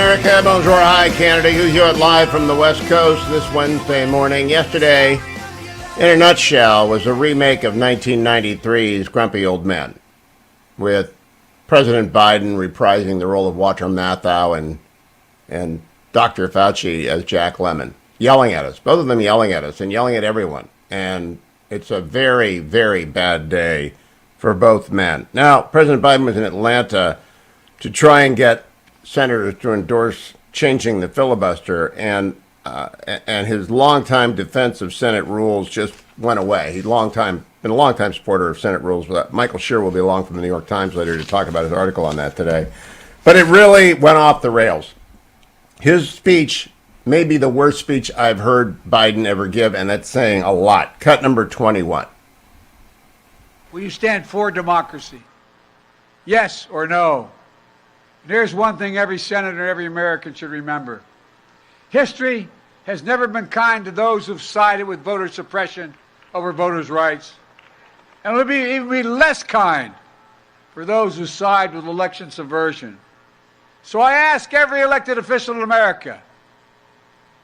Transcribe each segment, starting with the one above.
America. Bonjour, hi, Canada. Hugh Hewitt live from the West Coast this Wednesday morning. Yesterday, in a nutshell, was a remake of 1993's Grumpy Old Men, with President Biden reprising the role of Walter Matthau and Dr. Fauci as Jack Lemmon, yelling at us, both of them yelling at us and yelling at everyone. And it's a very, very bad day for both men. Now, President Biden was in Atlanta to try and get senators to endorse changing the filibuster, and his longtime defense of Senate rules just went away. He's been a longtime supporter of Senate rules. Michael Shear will be along from the New York Times later to talk about his article on that today. But it really went off the rails. His speech may be the worst speech I've heard Biden ever give, and that's saying a lot. Cut number 21. Will you stand for democracy? Yes or no? And here's one thing every senator, every American should remember. History has never been kind to those who've sided with voter suppression over voters' rights. And it'll even be less kind for those who side with election subversion. So I ask every elected official in America,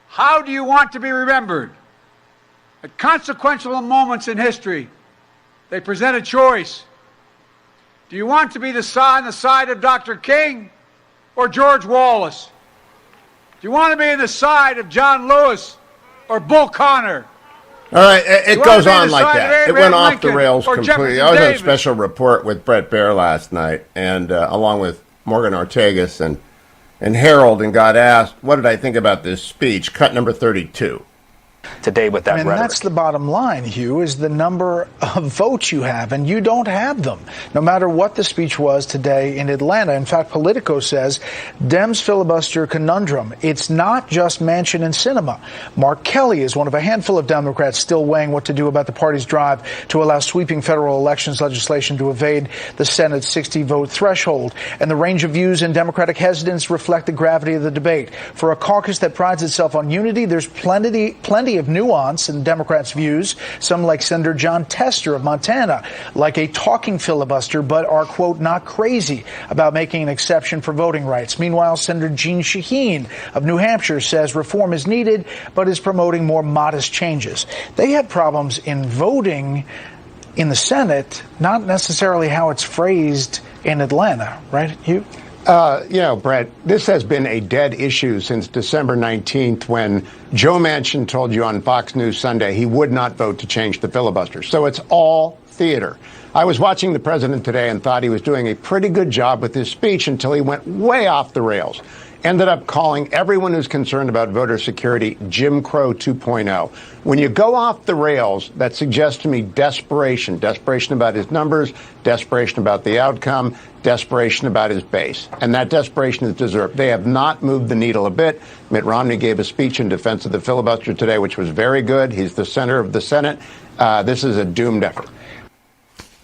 how do you want to be remembered? At consequential moments in history, they present a choice. Do you want to be on the side of Dr. King or George Wallace? Do you want to be on the side of John Lewis or Bull Connor? All right, it goes on like that. It went off the rails completely. I was on a special report with Brett Baer last night, and along with Morgan Ortegas and Harold, and got asked, what did I think about this speech? Cut number 32. Today with that rhetoric. That's the bottom line, Hugh, is the number of votes you have, and you don't have them, no matter what the speech was today in Atlanta. In fact, Politico says, Dems filibuster conundrum. It's not just Manchin and Sinema. Mark Kelly is one of a handful of Democrats still weighing what to do about the party's drive to allow sweeping federal elections legislation to evade the Senate's 60-vote threshold. And the range of views and Democratic hesitance reflect the gravity of the debate. For a caucus that prides itself on unity, there's plenty of nuance in Democrats' views. Some, like Senator John Tester of Montana, like a talking filibuster, but are, quote, not crazy about making an exception for voting rights. Meanwhile, Senator Jeanne Shaheen of New Hampshire says reform is needed, but is promoting more modest changes. They have problems in voting in the Senate, not necessarily how it's phrased in Atlanta, right, Hugh? Brett, this has been a dead issue since December 19th, when Joe Manchin told you on Fox News Sunday he would not vote to change the filibuster. So it's all theater. I was watching the president today and thought he was doing a pretty good job with his speech until he went way off the rails. Ended up calling everyone who's concerned about voter security Jim Crow 2.0. When you go off the rails, that suggests to me desperation about his numbers, desperation about the outcome, desperation about his base. And that desperation is deserved. They have not moved the needle a bit. Mitt Romney gave a speech in defense of the filibuster today, which was very good. He's the center of the Senate. This is a doomed effort.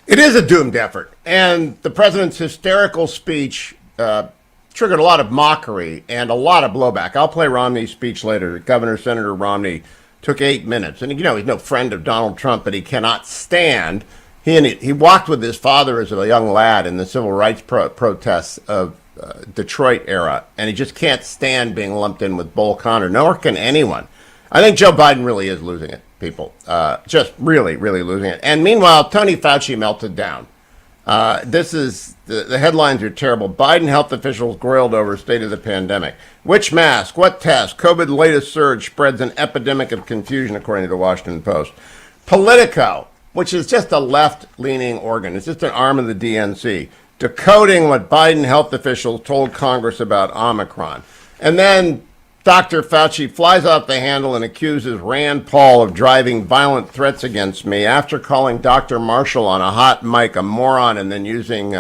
It is a doomed effort. And the president's hysterical speech triggered a lot of mockery and a lot of blowback. I'll play Romney's speech later. Senator Romney took 8 minutes. And, he's no friend of Donald Trump, but he cannot stand. He walked with his father as a young lad in the civil rights protests of Detroit era, and he just can't stand being lumped in with Bull Connor, nor can anyone. I think Joe Biden really is losing it, people. Just really, really losing it. And meanwhile, Tony Fauci melted down. This is the headlines are terrible. Biden health officials grilled over state of the pandemic. Which mask? What test? COVID latest surge spreads an epidemic of confusion, according to the Washington Post. Politico, which is just a left-leaning organ. It's just an arm of the DNC, decoding what Biden health officials told Congress about Omicron. And then Dr. Fauci flies off the handle and accuses Rand Paul of driving violent threats against me after calling Dr. Marshall on a hot mic a moron and then using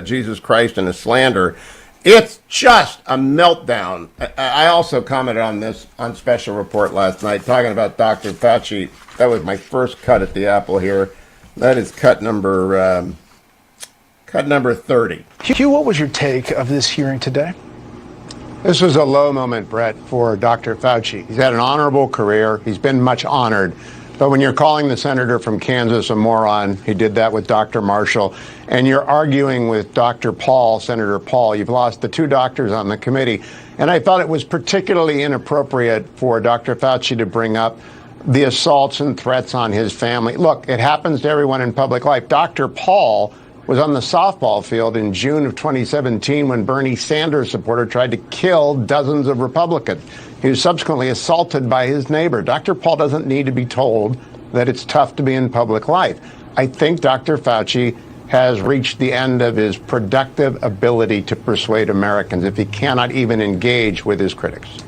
Jesus Christ in a slander. It's just a meltdown. I also commented on this on Special Report last night, talking about Dr. Fauci. That was my first cut at the apple here. That is cut number 30. Hugh, what was your take of this hearing today? This was a low moment, Brett, for Dr. Fauci. He's had an honorable career. He's been much honored. But when you're calling the senator from Kansas a moron, he did that with Dr. Marshall, and you're arguing with Dr. Paul, Senator Paul, you've lost the two doctors on the committee. And I thought it was particularly inappropriate for Dr. Fauci to bring up the assaults and threats on his family. Look, it happens to everyone in public life. Dr. Paul was on the softball field in June of 2017 when Bernie Sanders supporter tried to kill dozens of Republicans. He was subsequently assaulted by his neighbor. Dr. Paul doesn't need to be told that it's tough to be in public life. I think Dr. Fauci has reached the end of his productive ability to persuade Americans if he cannot even engage with his critics.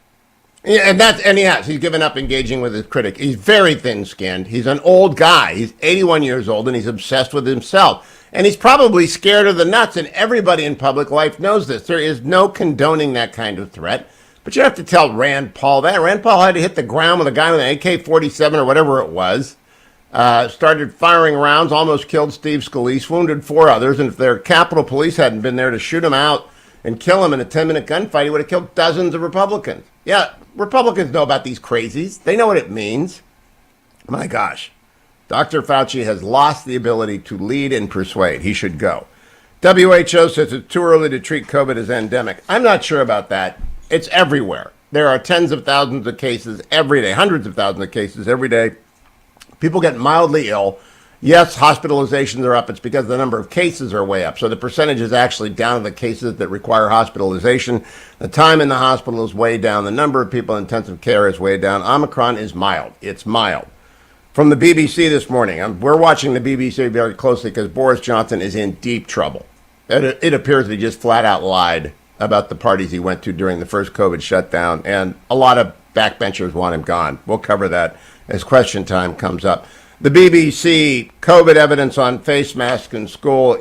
Yeah, and he has. He's given up engaging with his critic. He's very thin-skinned. He's an old guy. He's 81 years old, and he's obsessed with himself. And he's probably scared of the nuts, and everybody in public life knows this. There is no condoning that kind of threat. But you have to tell Rand Paul that. Rand Paul had to hit the ground with a guy with an AK-47 or whatever it was. Started firing rounds, almost killed Steve Scalise, wounded 4 others. And if their Capitol Police hadn't been there to shoot him out and kill him in a 10-minute gunfight, he would have killed dozens of Republicans. Yeah, Republicans know about these crazies. They know what it means. My gosh. Dr. Fauci has lost the ability to lead and persuade. He should go. WHO says it's too early to treat COVID as endemic. I'm not sure about that. It's everywhere. There are tens of thousands of cases every day, hundreds of thousands of cases every day. People get mildly ill. Yes, hospitalizations are up. It's because the number of cases are way up. So the percentage is actually down to the cases that require hospitalization. The time in the hospital is way down. The number of people in intensive care is way down. Omicron is mild. It's mild. From the BBC this morning, we're watching the BBC very closely because Boris Johnson is in deep trouble. It appears that he just flat out lied about the parties he went to during the first COVID shutdown, and a lot of backbenchers want him gone. We'll cover that as question time comes up. The BBC COVID evidence on face masks in school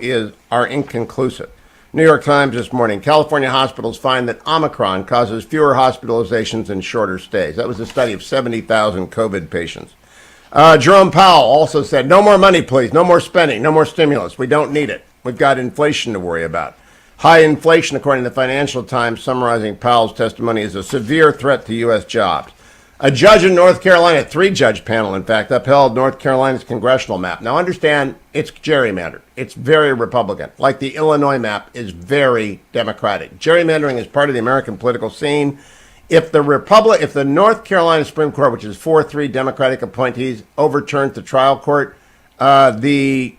are inconclusive. New York Times this morning, California hospitals find that Omicron causes fewer hospitalizations and shorter stays. That was a study of 70,000 COVID patients. Jerome Powell also said, no more money, please. No more spending. No more stimulus. We don't need it. We've got inflation to worry about. High inflation, according to the Financial Times, summarizing Powell's testimony, is a severe threat to U.S. jobs. A judge in North Carolina, 3-judge panel, in fact, upheld North Carolina's congressional map. Now, understand, it's gerrymandered. It's very Republican, like the Illinois map is very Democratic. Gerrymandering is part of the American political scene. If the North Carolina Supreme Court, which is 4-3 Democratic appointees, overturns the trial court, the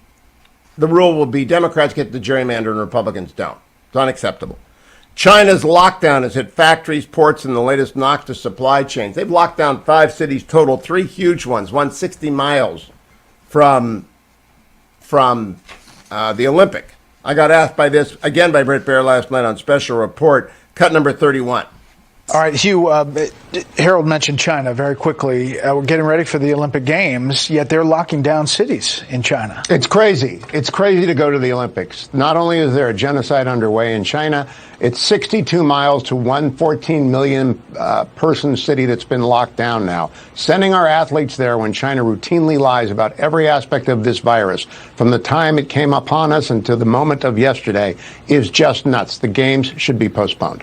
rule will be Democrats get the gerrymander and Republicans don't. It's unacceptable. China's lockdown has hit factories, ports, and the latest knocks to supply chains. They've locked down 5 cities total, 3 huge ones, one 60 miles from the Olympic. I got asked by this, again by Britt Baer last night on Special Report, cut number 31. All right, Hugh, Harold mentioned China very quickly. We're getting ready for the Olympic Games, yet they're locking down cities in China. It's crazy. It's crazy to go to the Olympics. Not only is there a genocide underway in China, it's 62 miles to one 14 million person city that's been locked down now. Sending our athletes there when China routinely lies about every aspect of this virus, from the time it came upon us until the moment of yesterday, is just nuts. The games should be postponed.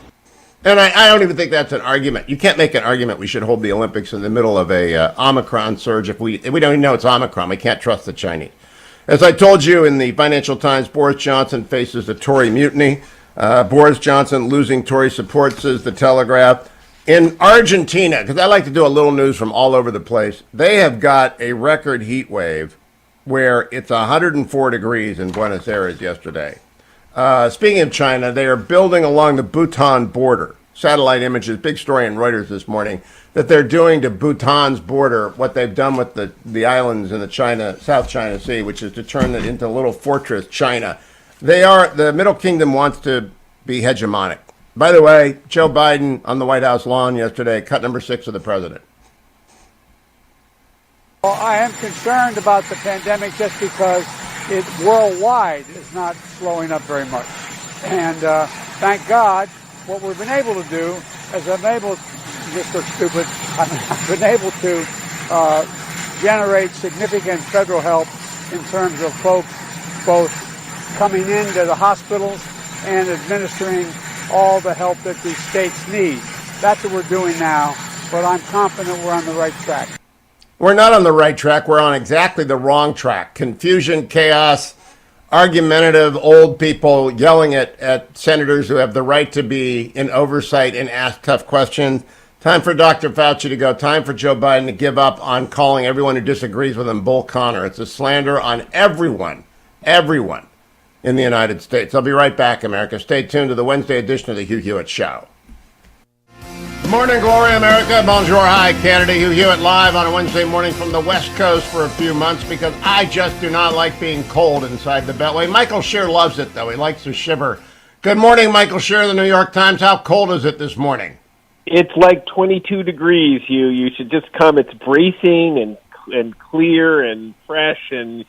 And I don't even think that's an argument. You can't make an argument we should hold the Olympics in the middle of a Omicron surge if we don't even know it's Omicron. We can't trust the Chinese. As I told you in the Financial Times, Boris Johnson faces a Tory mutiny. Boris Johnson losing Tory support, says the Telegraph. In Argentina, because I like to do a little news from all over the place, they have got a record heat wave where it's 104 degrees in Buenos Aires yesterday. Speaking of China, they are building along the Bhutan border. Satellite images, big story in Reuters this morning, that they're doing to Bhutan's border what they've done with the islands in the South China Sea, which is to turn it into a little fortress China. The Middle Kingdom wants to be hegemonic. By the way, Joe Biden on the White House lawn yesterday, cut number 6 of the president. Well, I am concerned about the pandemic just because it worldwide is not slowing up very much. And thank God, what we've been able to do is I've been able to generate significant federal help in terms of folks both coming into the hospitals and administering all the help that these states need. That's what we're doing now, but I'm confident we're on the right track. We're not on the right track. We're on exactly the wrong track. Confusion, chaos, argumentative old people yelling at senators who have the right to be in oversight and ask tough questions. Time for Dr. Fauci to go. Time for Joe Biden to give up on calling everyone who disagrees with him Bull Connor. It's a slander on everyone in the United States. I'll be right back, America. Stay tuned to the Wednesday edition of the Hugh Hewitt Show. Good morning, Glory, America. Bonjour, hi, Canada. Hugh Hewitt live on a Wednesday morning from the West Coast for a few months because I just do not like being cold inside the Beltway. Michael Shear loves it, though. He likes to shiver. Good morning, Michael Shear, the New York Times. How cold is it this morning? It's like 22 degrees, Hugh. You should just come. It's bracing and clear and fresh and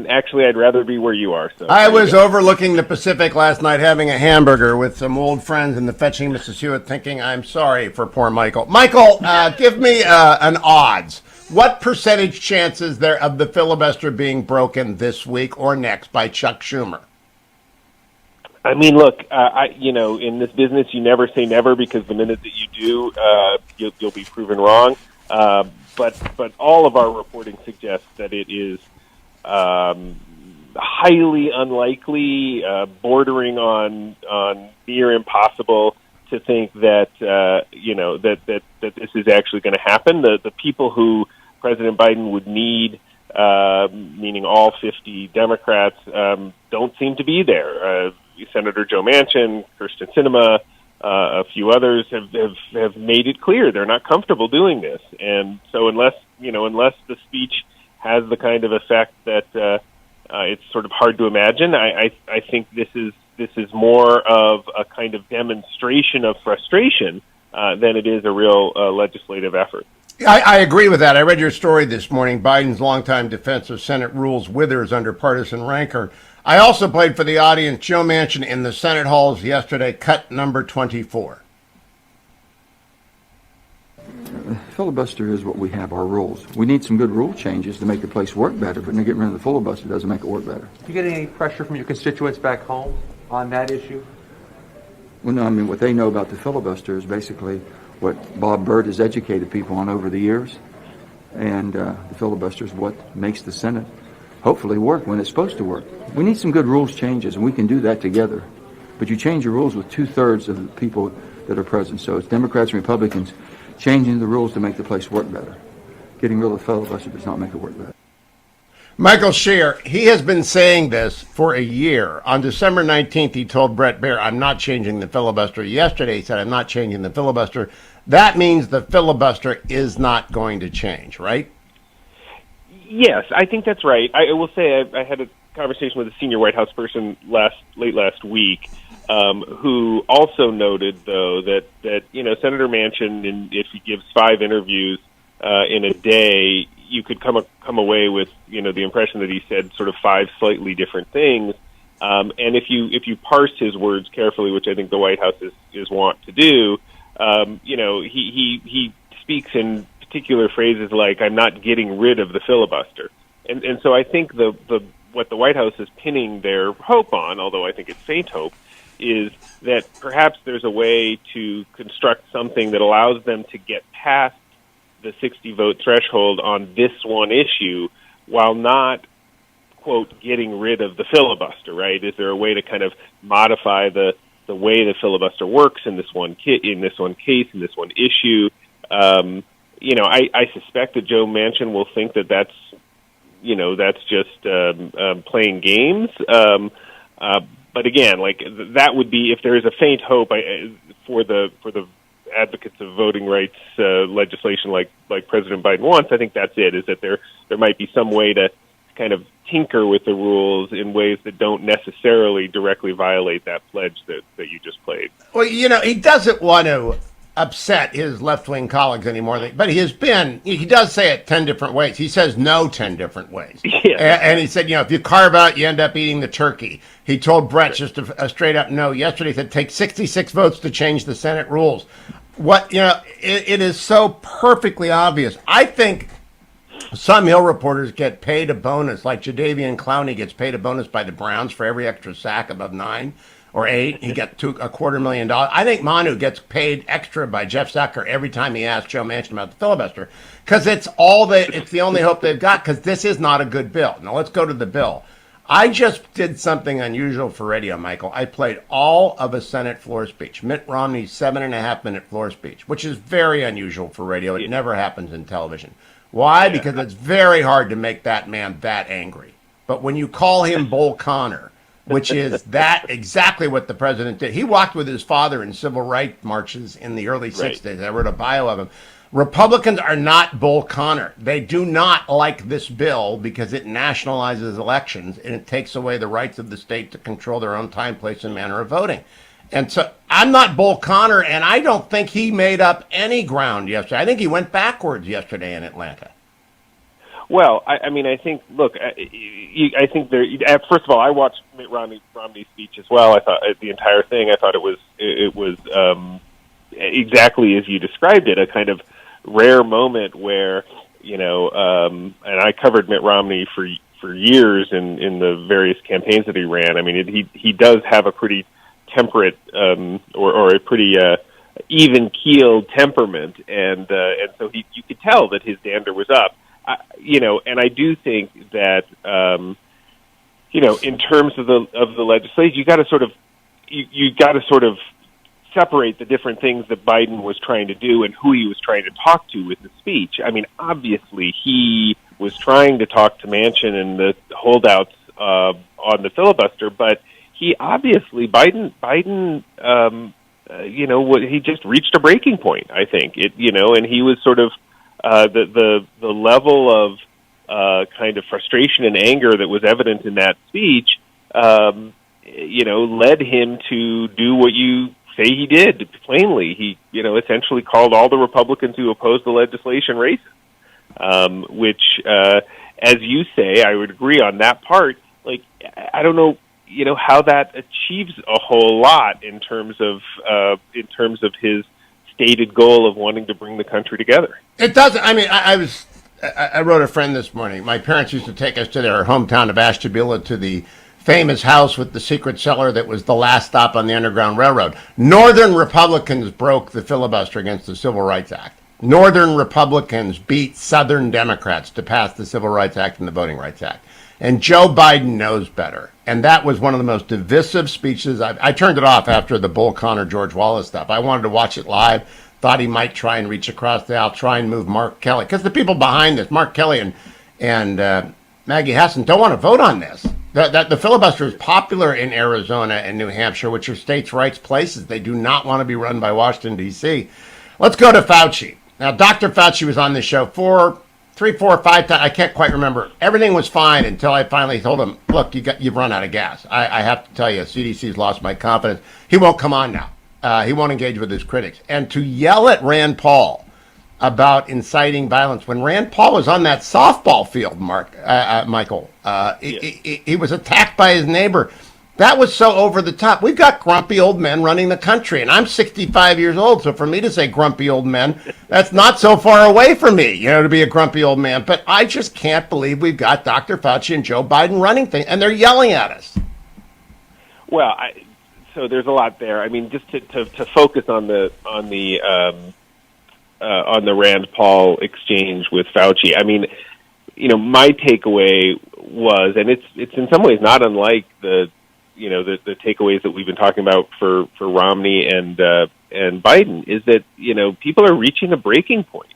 actually, I'd rather be where you are. So I was overlooking the Pacific last night having a hamburger with some old friends in the fetching Mrs. Hewitt thinking, I'm sorry for poor Michael. Michael, give me an odds. What percentage chance is there of the filibuster being broken this week or next by Chuck Schumer? I mean, look, in this business, you never say never because the minute that you do, you'll be proven wrong. But all of our reporting suggests that it is highly unlikely, bordering on near impossible to think that that this is actually going to happen. The people who President Biden would need, meaning all 50 Democrats, don't seem to be there. Senator Joe Manchin, Kirsten Sinema, a few others have made it clear they're not comfortable doing this, and so unless the speech has the kind of effect that it's sort of hard to imagine. I think this is more of a kind of demonstration of frustration than it is a real legislative effort. I agree with that. I read your story this morning. Biden's longtime defense of Senate rules withers under partisan rancor. I also played for the audience Joe Manchin in the Senate halls yesterday, cut number 24. Filibuster is what we have, our rules. We need some good rule changes to make the place work better, but getting rid of the filibuster doesn't make it work better. Do you get any pressure from your constituents back home on that issue? Well, no, I mean, what they know about the filibuster is basically what Bob Byrd has educated people on over the years, and the filibuster is what makes the Senate hopefully work when it's supposed to work. We need some good rules changes, and we can do that together. But you change your rules with 2/3 of the people that are present. So it's Democrats and Republicans changing the rules to make the place work better. Getting rid of the filibuster does not make it work better. Michael Shear, he has been saying this for a year. On December 19th, he told Bret Baier, I'm not changing the filibuster. Yesterday, he said, I'm not changing the filibuster. That means the filibuster is not going to change, right? Yes, I think that's right. I will say I had a conversation with a senior White House person late last week who also noted, though, that Senator Manchin, if he gives 5 interviews in a day, you could come away with the impression that he said sort of 5 slightly different things. And if you parse his words carefully, which I think the White House is wont to do, he speaks in particular phrases like "I'm not getting rid of the filibuster," and so I think what the White House is pinning their hope on, although I think it's faint hope, is that perhaps there's a way to construct something that allows them to get past the 60-vote threshold on this one issue while not, quote, getting rid of the filibuster, right? Is there a way to kind of modify the way the filibuster works in this one case, in this one issue? I suspect that Joe Manchin will think that that's just playing games. But again, that would be, if there is a faint hope for the advocates of voting rights legislation like President Biden wants, I think that's it, is that there might be some way to kind of tinker with the rules in ways that don't necessarily directly violate that pledge that you just played. Well, he doesn't want to upset his left-wing colleagues anymore, but he does say it 10 different ways. He says no 10 different ways. Yeah. And he said, if you carve out, you end up eating the turkey. He told Brett just a straight-up no yesterday. He said, take 66 votes to change the Senate rules. It is so perfectly obvious. I think some Hill reporters get paid a bonus, like Jadeveon Clowney gets paid a bonus by the Browns for every extra sack above 9. or 8. He got $250,000. I think Manu gets paid extra by Jeff Zucker every time he asks Joe Manchin about the filibuster, because it's the only hope they've got, because this is not a good bill. Now let's go to the bill. I just did something unusual for radio, Michael. I played all of a Senate floor speech, Mitt Romney's 7.5-minute floor speech, which is very unusual for radio. It never happens in television. Why? Yeah. Because it's very hard to make that man that angry. But when you call him Bull Connor, which is that exactly what the president did. He walked with his father in civil rights marches in the early 60s. I wrote a bio of him. Republicans are not Bull Connor. They do not like this bill because it nationalizes elections and it takes away the rights of the state to control their own time, place, and manner of voting. And so I'm not Bull Connor, and I don't think he made up any ground yesterday. I think he went backwards yesterday in Atlanta. Well, I mean, I think, look, I think there. First of all, I watched Mitt Romney's speech as well. I thought the entire thing. I thought it was exactly as you described it, a kind of rare moment where, and I covered Mitt Romney for years in the various campaigns that he ran. I mean, he does have a pretty temperate or a pretty even-keeled temperament, and so you could tell that his dander was up. And I do think that in terms of the legislation, you got to sort of separate the different things that Biden was trying to do and who he was trying to talk to with the speech. I mean, obviously, he was trying to talk to Manchin and the holdouts on the filibuster, but he obviously Biden he just reached a breaking point. I think and he was sort of the level of kind of frustration and anger that was evident in that speech, led him to do what you say he did. Plainly, he essentially called all the Republicans who opposed the legislation racist, which, as you say, I would agree on that part. Like, I don't know, how that achieves a whole lot in terms of his stated goal of wanting to bring the country together. It doesn't. I mean, I wrote a friend this morning. My parents used to take us to their hometown of Ashtabula to the famous house with the secret cellar that was the last stop on the Underground Railroad. Northern Republicans broke the filibuster against the Civil Rights Act. Northern Republicans beat Southern Democrats to pass the Civil Rights Act and the Voting Rights Act. And Joe Biden knows better. And that was one of the most divisive speeches. I turned it off after the Bull Connor, George Wallace stuff. I wanted to watch it live. Thought he might try and reach across the aisle, try and move Mark Kelly. Because the people behind this, Mark Kelly and Maggie Hassan, don't want to vote on this. The filibuster is popular in Arizona and New Hampshire, which are states' rights places. They do not want to be run by Washington, D.C. Let's go to Fauci. Now, Dr. Fauci was on the show 3, 4, 5 times. I can't quite remember. Everything was fine until I finally told him, look, you've run out of gas. I have to tell you, CDC's lost my confidence. He won't come on now. He won't engage with his critics. And to yell at Rand Paul about inciting violence when Rand Paul was on that softball field, Michael, he was attacked by his neighbor. That was so over the top. We've got grumpy old men running the country, and I'm 65 years old, so for me to say grumpy old men, that's not so far away from me, to be a grumpy old man. But I just can't believe we've got Dr. Fauci and Joe Biden running things, and they're yelling at us. Well, so there's a lot there. I mean, just to focus on the Rand Paul exchange with Fauci. I mean, my takeaway was, and it's in some ways not unlike the takeaways that we've been talking about for Romney and Biden, is that people are reaching a breaking point.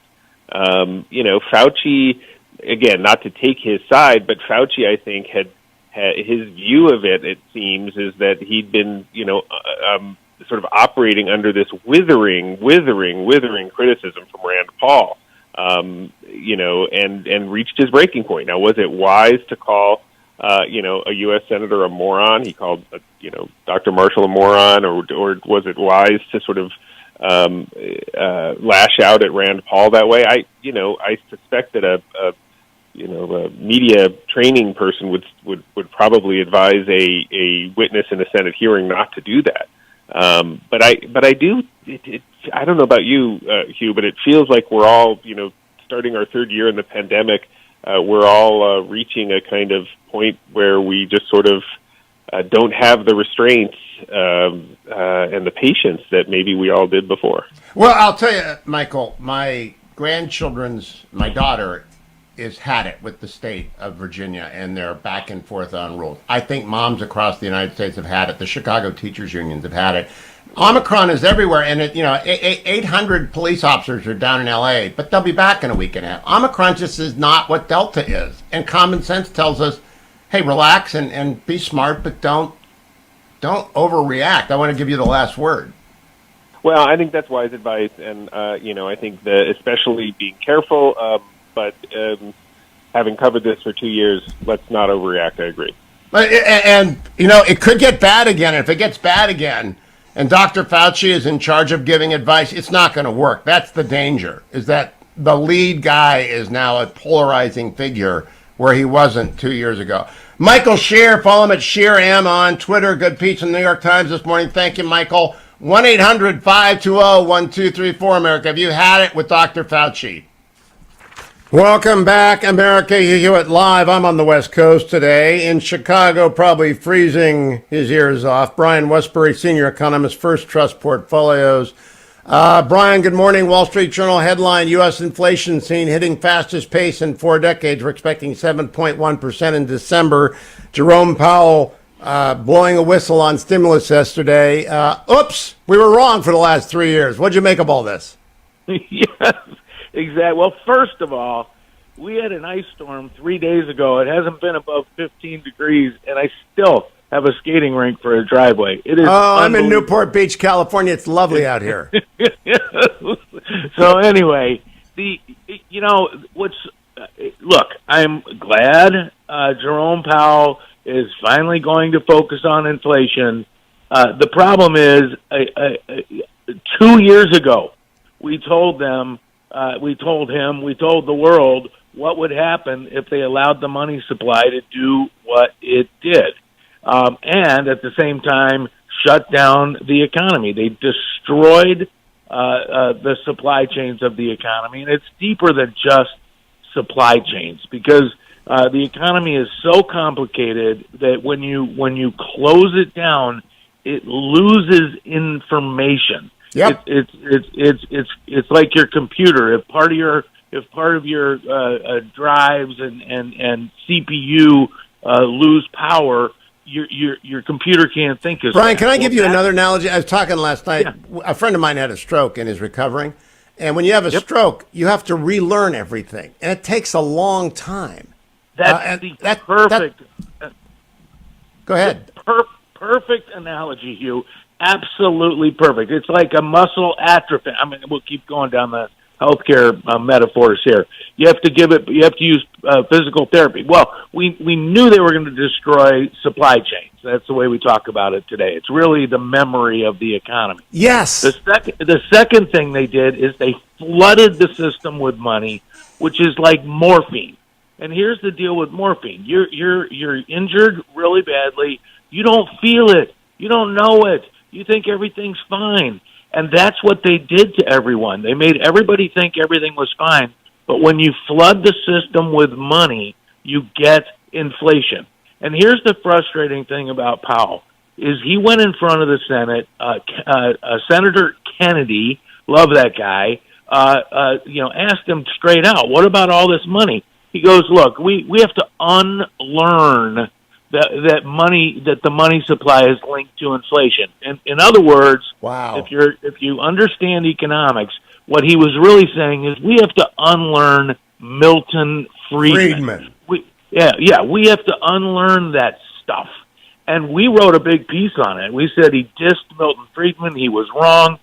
Fauci, again, not to take his side, but Fauci, I think, had his view of it. It seems is that he'd been sort of operating under this withering criticism from Rand Paul, and reached his breaking point. Now, was it wise to call a U.S. senator a moron? He called, Dr. Marshall a moron, or was it wise to sort of lash out at Rand Paul that way? I suspect that a media training person would probably advise a witness in a Senate hearing not to do that. But I do. I don't know about you, Hugh, but it feels like we're all, starting our third year in the pandemic. We're all reaching a kind of point where we just sort of don't have the restraints and the patience that maybe we all did before. Well, I'll tell you, Michael, my daughter has had it with the state of Virginia and their back and forth on rules. I think moms across the United States have had it. The Chicago teachers unions have had it. Omicron is everywhere, and 800 police officers are down in L.A., but they'll be back in a week and a half. Omicron just is not what Delta is, and common sense tells us, hey, relax and be smart, but don't overreact. I want to give you the last word. Well, I think that's wise advice, and I think that especially being careful, but having covered this for 2 years, let's not overreact. I agree. And it could get bad again. If it gets bad again, and Dr. Fauci is in charge of giving advice, it's not going to work. That's the danger, is that the lead guy is now a polarizing figure where he wasn't 2 years ago. Michael Shear, follow him at Shear M on Twitter. Good piece in the New York Times this morning. Thank you, Michael. 1-800-520-1234, America. Have you had it with Dr. Fauci? Welcome back, America. Hugh Hewitt live. I'm on the West Coast today. In Chicago, probably freezing his ears off. Brian Wesbury, senior economist, First Trust Portfolios. Brian, good morning. Wall Street Journal headline, U.S. inflation seen hitting fastest pace in 4 decades. We're expecting 7.1% in December. Jerome Powell blowing a whistle on stimulus yesterday. Oops, we were wrong for the last 3 years. What'd you make of all this? Yes, exactly. Well, first of all, we had an ice storm 3 days ago. It hasn't been above 15 degrees, and I still have a skating rink for a driveway. It is. Oh, I'm in Newport Beach, California. It's lovely out here. So anyway, look, I'm glad Jerome Powell is finally going to focus on inflation. The problem is, 2 years ago, we told him, we told the world what would happen if they allowed the money supply to do what it did. And at the same time, shut down the economy. They destroyed the supply chains of the economy. And it's deeper than just supply chains, because the economy is so complicated that when you close it down, it loses information. Yep. It's like your computer. If part of your drives and CPU lose power, your computer can't think as Brian, can I give you another analogy? I was talking last night. Yeah. A friend of mine had a stroke and is recovering. And when you have a stroke, you have to relearn everything. And it takes a long time. That's perfect. Go ahead. Perfect analogy, Hugh. Absolutely perfect. It's like a muscle atrophy. I mean, we'll keep going down the healthcare metaphors here. You have to use physical therapy. Well, we knew they were going to destroy supply chains. That's the way we talk about it today. It's really the memory of the economy. Yes. The second thing they did is they flooded the system with money, which is like morphine. And here's the deal with morphine. You're injured really badly. You don't feel it. You don't know it. You think everything's fine. And that's what they did to everyone. They made everybody think everything was fine. But when you flood the system with money, you get inflation. And here's the frustrating thing about Powell, is he went in front of the Senate, Senator Kennedy, love that guy, asked him straight out, what about all this money? He goes, look, we have to unlearn that the money supply is linked to inflation. In other words, wow. If you understand economics, what he was really saying is we have to unlearn Milton Friedman. We have to unlearn that stuff. And we wrote a big piece on it. We said he dissed Milton Friedman. He was wrong.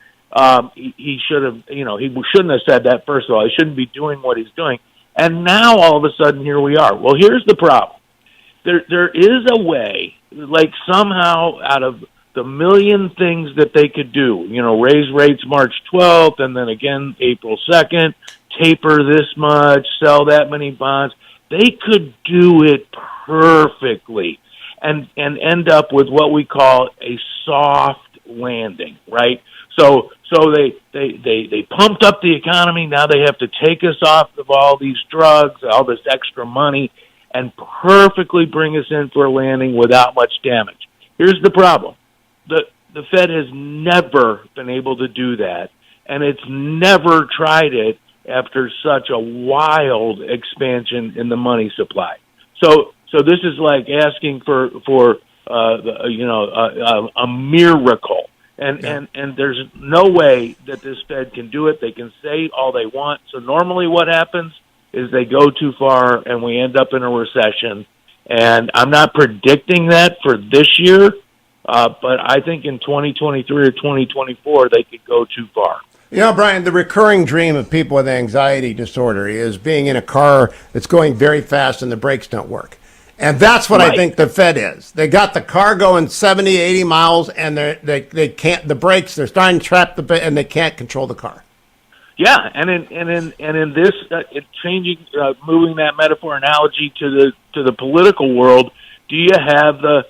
He should have, he shouldn't have said that. First of all, he shouldn't be doing what he's doing. And now all of a sudden here we are. Well, here's the problem. There is a way, like somehow out of the million things that they could do, raise rates March 12th and then again April 2nd, taper this much, sell that many bonds. They could do it perfectly and end up with what we call a soft landing, right? So they pumped up the economy. Now they have to take us off of all these drugs, all this extra money, and perfectly bring us in for a landing without much damage. Here's the problem. The Fed has never been able to do that, and it's never tried it after such a wild expansion in the money supply. So this is like asking for a miracle, and there's no way that this Fed can do it. They can say all they want. So normally, what happens is they go too far, and we end up in a recession. And I'm not predicting that for this year, but I think in 2023 or 2024 they could go too far. You know, Brian, the recurring dream of people with anxiety disorder is being in a car that's going very fast and the brakes don't work. And that's what I think the Fed is. They got the car going 70, 80 miles, and they can't, the brakes, they're starting to trap and they can't control the car. Yeah, and in this changing, moving that metaphor analogy to the political world, do you have the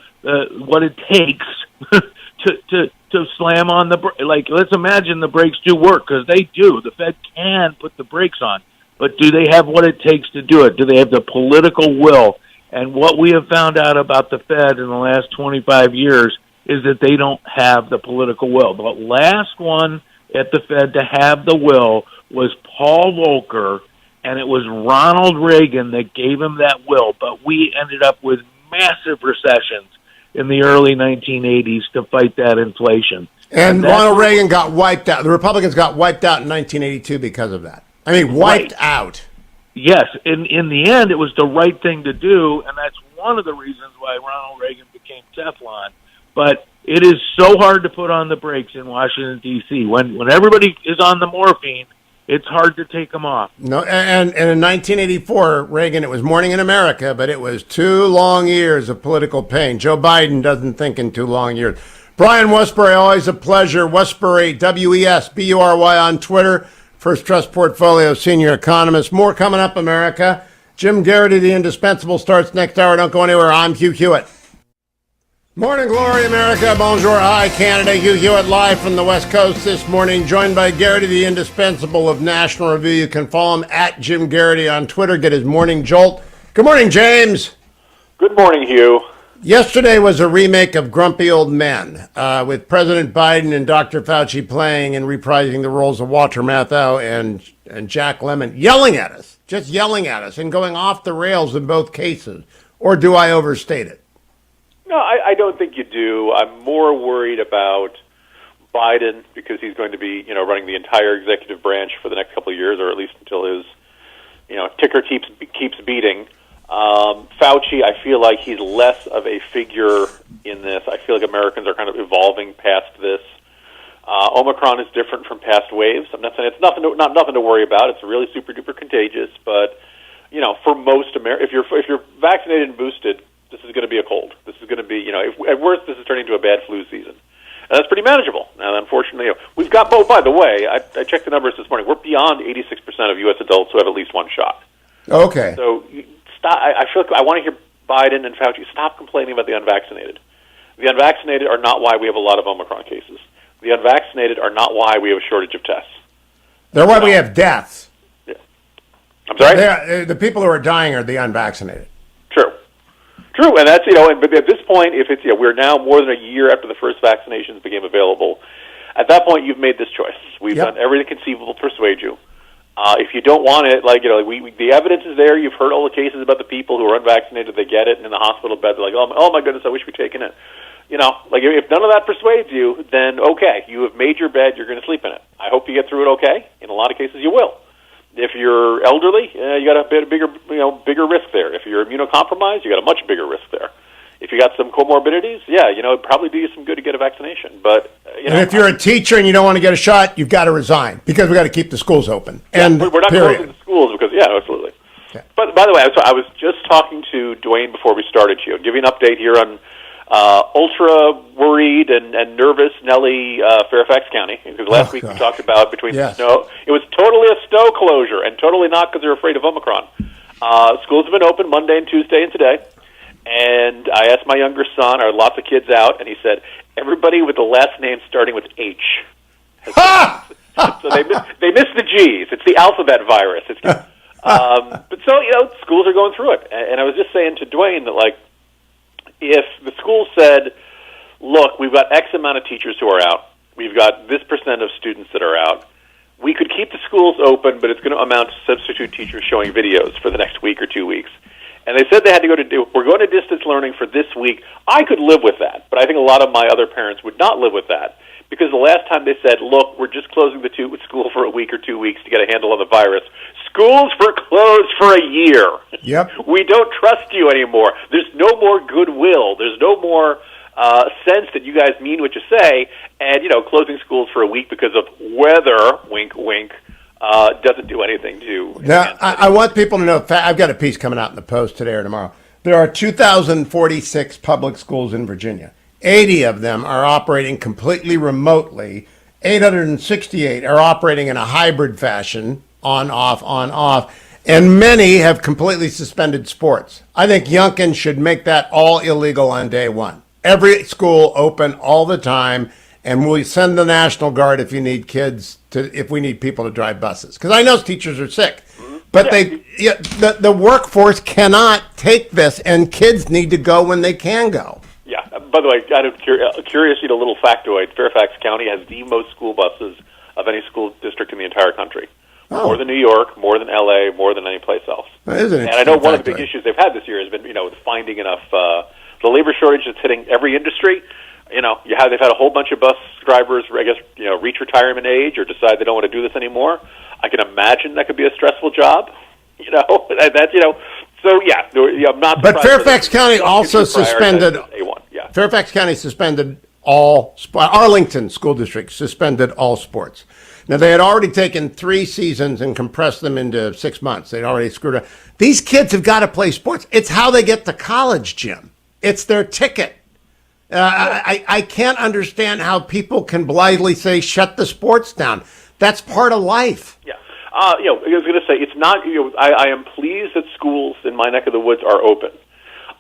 what it takes to slam on the like? Let's imagine the brakes do work, because they do. The Fed can put the brakes on, but do they have what it takes to do it? Do they have the political will? And what we have found out about the Fed in the last 25 years is that they don't have the political will. The last one at the Fed to have the will was Paul Volcker, and it was Ronald Reagan that gave him that will. But we ended up with massive recessions in the early 1980s to fight that inflation. And Ronald Reagan got wiped out. The Republicans got wiped out in 1982 because of that. I mean, wiped out. Yes, in the end, it was the right thing to do, and that's one of the reasons why Ronald Reagan became Teflon. But it is so hard to put on the brakes in Washington, D.C. When everybody is on the morphine, it's hard to take them off. No, and in 1984, Reagan, it was Morning in America, but it was 2 long years of political pain. Joe Biden doesn't think in 2 long years. Brian Wesbury, always a pleasure. Wesbury, Wesbury on Twitter. First Trust Portfolio senior economist. More coming up, America. Jim Geraghty, the indispensable, starts next hour. Don't go anywhere. I'm Hugh Hewitt. Morning glory, America. Bonjour. Hi, Canada. Hugh Hewitt live from the West Coast this morning, joined by Geraghty, the indispensable of National Review. You can follow him at Jim Geraghty on Twitter. Get his morning jolt. Good morning, James. Good morning, Hugh. Yesterday was a remake of Grumpy Old Men, with President Biden and Dr. Fauci playing and reprising the roles of Walter Matthau and Jack Lemmon, yelling at us, just yelling at us and going off the rails in both cases. Or do I overstate it? No, I don't think you do. I'm more worried about Biden because he's going to be, running the entire executive branch for the next couple of years, or at least until his, ticker keeps beating. Fauci, I feel like he's less of a figure in this. I feel like Americans are kind of evolving past this. Omicron is different from past waves. I'm not saying it's nothing to worry about. It's really super duper contagious, but for most if you're vaccinated and boosted, this is going to be a cold. This is going to be, at worst, this is turning into a bad flu season. And that's pretty manageable. And unfortunately, we've got both. By the way, I checked the numbers this morning. We're beyond 86% of U.S. adults who have at least one shot. Okay. So stop. I feel like I want to hear Biden and Fauci stop complaining about the unvaccinated. The unvaccinated are not why we have a lot of Omicron cases. The unvaccinated are not why we have a shortage of tests. They're why we have deaths. Yeah. I'm sorry? The people who are dying are the unvaccinated. True, and that's, but at this point, if it's, we're now more than a year after the first vaccinations became available. At that point, you've made this choice. We've done everything conceivable to persuade you. If you don't want it, the evidence is there. You've heard all the cases about the people who are unvaccinated. They get it, and in the hospital bed, they're like, oh my goodness, I wish we'd taken it. If none of that persuades you, then okay, you have made your bed. You're going to sleep in it. I hope you get through it okay. In a lot of cases, you will. If you're elderly, you got a bit bigger risk there. If you're immunocompromised, you got a much bigger risk there. If you got some comorbidities, it'd probably do you some good to get a vaccination. But and if you're a teacher and you don't want to get a shot, you've got to resign because we got to keep the schools open. And we're not closing the schools because absolutely. Yeah. But by the way, I was just talking to Dwayne before we started. Give you an update here on ultra worried and nervous Nellie, Fairfax County, because last week we talked about between the snow. It was totally a snow closure, and totally not because they're afraid of Omicron. Schools have been open Monday and Tuesday and today, and I asked my younger son, are lots of kids out, and he said, everybody with the last name starting with H. So they missed the G's. It's the alphabet virus. But so, schools are going through it. And I was just saying to Dwayne that, if the school said, look, we've got X amount of teachers who are out. We've got this percent of students that are out. We could keep the schools open, but it's going to amount to substitute teachers showing videos for the next week or 2 weeks. And they said they had to we're going to distance learning for this week. I could live with that, but I think a lot of my other parents would not live with that, because the last time they said, look, we're just closing the school for a week or 2 weeks to get a handle on the virus. Schools were closed for a year. Yep. We don't trust you anymore. There's no more goodwill. There's no more sense that you guys mean what you say. And, closing schools for a week because of weather, wink, wink, doesn't do anything to... Now, I want people to know, I've got a piece coming out in the Post today or tomorrow. There are 2,046 public schools in Virginia. 80 of them are operating completely remotely. 868 are operating in a hybrid fashion, on, off. And many have completely suspended sports. I think Youngkin should make that all illegal on day one. Every school open all the time, and we'll send the National Guard if you need if we need people to drive buses. Because I know teachers are sick, but the workforce cannot take this, and kids need to go when they can go. Yeah. By the way, out of curiosity, a little factoid: Fairfax County has the most school buses of any school district in the entire country. Oh. More than New York, more than L.A., more than any place else. That is an and I know one of the factoid. big issues they've had this year has been, finding enough. The labor shortage that's hitting every industry. They've had a whole bunch of bus drivers, I guess, reach retirement age or decide they don't want to do this anymore. I can imagine that could be a stressful job. So yeah, I'm not. But Fairfax County also suspended. A1. Yeah. Fairfax County suspended Arlington School District suspended all sports. Now, they had already taken 3 seasons and compressed them into 6 months. They'd already screwed up. These kids have got to play sports. It's how they get to college, Jim. It's their ticket. I can't understand how people can blithely say, shut the sports down. That's part of life. Yeah. I was going to say, it's not, I am pleased that schools in my neck of the woods are open.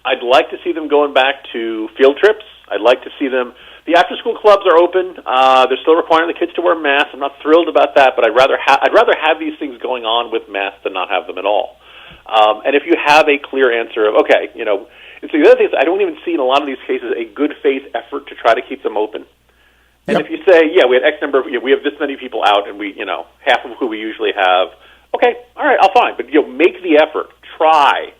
I'd like to see them going back to field trips. I'd like to see them. The after-school clubs are open. They're still requiring the kids to wear masks. I'm not thrilled about that, but I'd rather have these things going on with masks than not have them at all. And if you have a clear answer of, okay, it's the other thing is I don't even see in a lot of these cases a good faith effort to try to keep them open. And if you say, we had X number of, we have this many people out, and we, half of who we usually have. Okay, all right, I'll fine, but make the effort, try,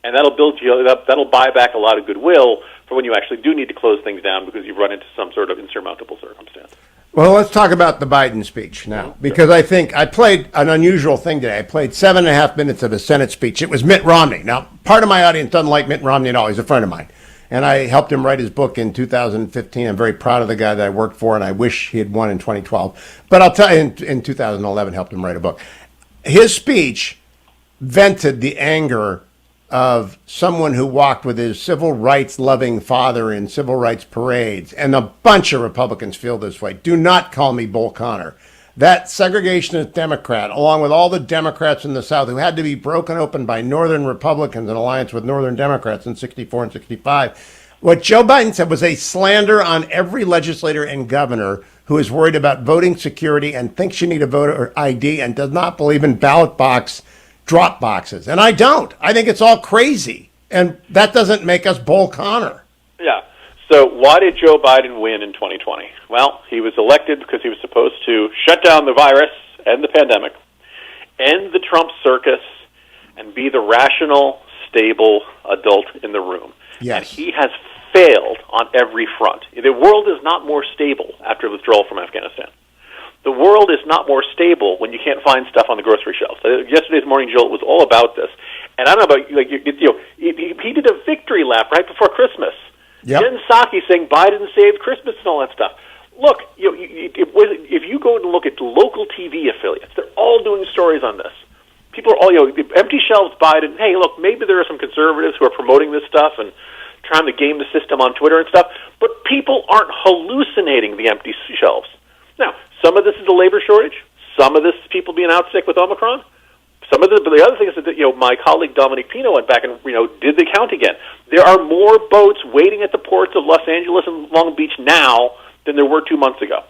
and that'll build that'll buy back a lot of goodwill for when you actually do need to close things down because you've run into some sort of insurmountable circumstance. Well, let's talk about the Biden speech now, because I think I played an unusual thing today. I played 7.5 minutes of a Senate speech. It was Mitt Romney. Now, part of my audience doesn't like Mitt Romney at all. He's a friend of mine. And I helped him write his book in 2015. I'm very proud of the guy that I worked for, and I wish he had won in 2012. But I'll tell you, in 2011, helped him write a book. His speech vented the anger of someone who walked with his civil rights loving father in civil rights parades. And a bunch of Republicans feel this way. Do not call me Bull Connor. That segregationist Democrat, along with all the Democrats in the South who had to be broken open by Northern Republicans in alliance with Northern Democrats in 64 and 65, what Joe Biden said was a slander on every legislator and governor who is worried about voting security and thinks you need a voter ID and does not believe in ballot box drop boxes. And I don't. I think it's all crazy. And that doesn't make us Bull Connor. Yeah. So why did Joe Biden win in 2020? Well, he was elected because he was supposed to shut down the virus and the pandemic, end the Trump circus, and be the rational, stable adult in the room. Yes. And he has failed on every front. The world is not more stable after withdrawal from Afghanistan. The world is not more stable when you can't find stuff on the grocery shelves. Yesterday's Morning Jolt was all about this. And I don't know about he did a victory lap right before Christmas. Yep. Jen Psaki saying Biden saved Christmas and all that stuff. Look, if you go and look at local TV affiliates, they're all doing stories on this. People are all, empty shelves Biden. Hey, look, maybe there are some conservatives who are promoting this stuff and trying to game the system on Twitter and stuff, but people aren't hallucinating the empty shelves. Now, some of this is a labor shortage. Some of this is people being out sick with Omicron. But the other thing is that my colleague Dominic Pino went back and did the count again. There are more boats waiting at the ports of Los Angeles and Long Beach now than there were 2 months ago.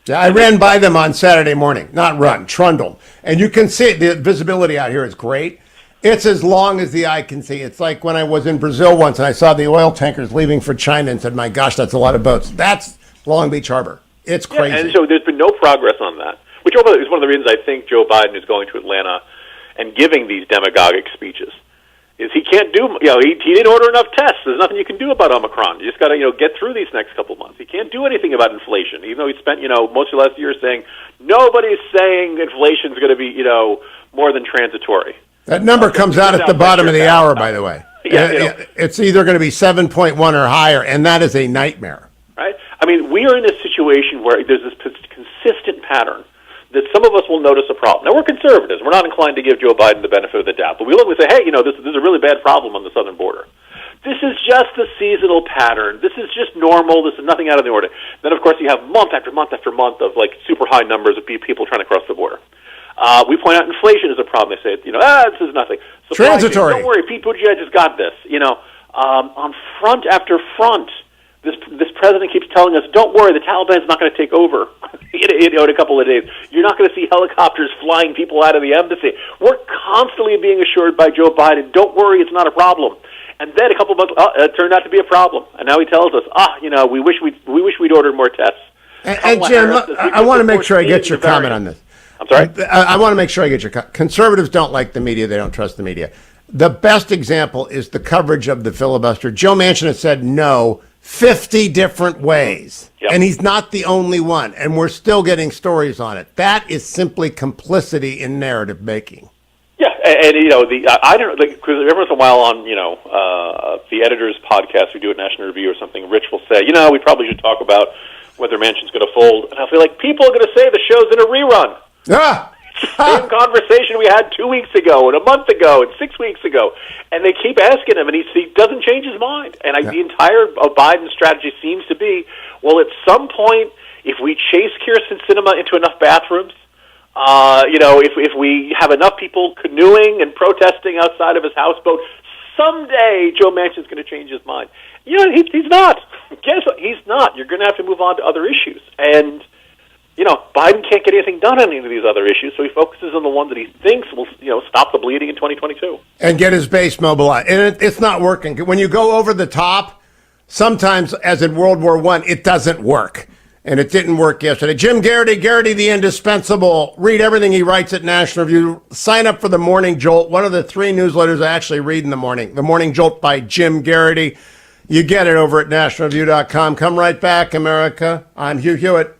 Yeah, I ran by them on Saturday morning. Not run, trundled. And you can see the visibility out here is great. It's as long as the eye can see. It's like when I was in Brazil once and I saw the oil tankers leaving for China and said, my gosh, that's a lot of boats. That's Long Beach Harbor. It's crazy. Yeah, and so there's been no progress on that, which is one of the reasons I think Joe Biden is going to Atlanta and giving these demagogic speeches. Is he can't do, he didn't order enough tests. There's nothing you can do about Omicron. You just got to, get through these next couple months. He can't do anything about inflation, even though he spent, most of last year saying nobody's saying inflation's going to be, more than transitory. That number comes out at the bottom of the hour, by the way. Yeah, it's either going to be 7.1 or higher, and that is a nightmare. Right? I mean, we are in a situation where there's this consistent pattern that some of us will notice a problem. Now, we're conservatives. We're not inclined to give Joe Biden the benefit of the doubt. But we look and say, hey, this is a really bad problem on the southern border. This is just a seasonal pattern. This is just normal. This is nothing out of the ordinary. Then, of course, you have month after month after month of, super high numbers of people trying to cross the border. We point out inflation is a problem. They say, this is nothing. Transitory. Don't worry, Pete Buttigieg has got this. On front after front, this president keeps telling us, don't worry, the Taliban's not going to take over in a couple of days. You're not going to see helicopters flying people out of the embassy. We're constantly being assured by Joe Biden, don't worry, it's not a problem. And then a couple of months, it turned out to be a problem. And now he tells us, we wish we'd ordered more tests. And Jim, I want to make sure I get your comment on this. I'm sorry? I want to make sure I get your comment. Conservatives don't like the media. They don't trust the media. The best example is the coverage of the filibuster. Joe Manchin has said no 50 different ways. Yep. And he's not the only one. And we're still getting stories on it. That is simply complicity in narrative making. Yeah, and I don't because every once in a while on the editor's podcast we do at National Review or something, Rich will say, we probably should talk about whether Manchin's going to fold, and I feel like people are going to say the show's in a rerun. Same conversation we had 2 weeks ago and a month ago and 6 weeks ago, and they keep asking him, and he doesn't change his mind. And the entire Biden strategy seems to be, well, at some point, if we chase Kyrsten Sinema into enough bathrooms, if we have enough people canoeing and protesting outside of his houseboat, someday Joe Manchin's going to change his mind. He's not. Guess what? He's not. You're going to have to move on to other issues. And, Biden can't get anything done on any of these other issues, so he focuses on the one that he thinks will, stop the bleeding in 2022. And get his base mobilized. And it's not working. When you go over the top, sometimes, as in World War I, it doesn't work. And it didn't work yesterday. Jim Geraghty the indispensable. Read everything he writes at National Review. Sign up for the Morning Jolt, one of the 3 newsletters I actually read in the morning. The Morning Jolt by Jim Geraghty. You get it over at nationalreview.com. Come right back, America. I'm Hugh Hewitt.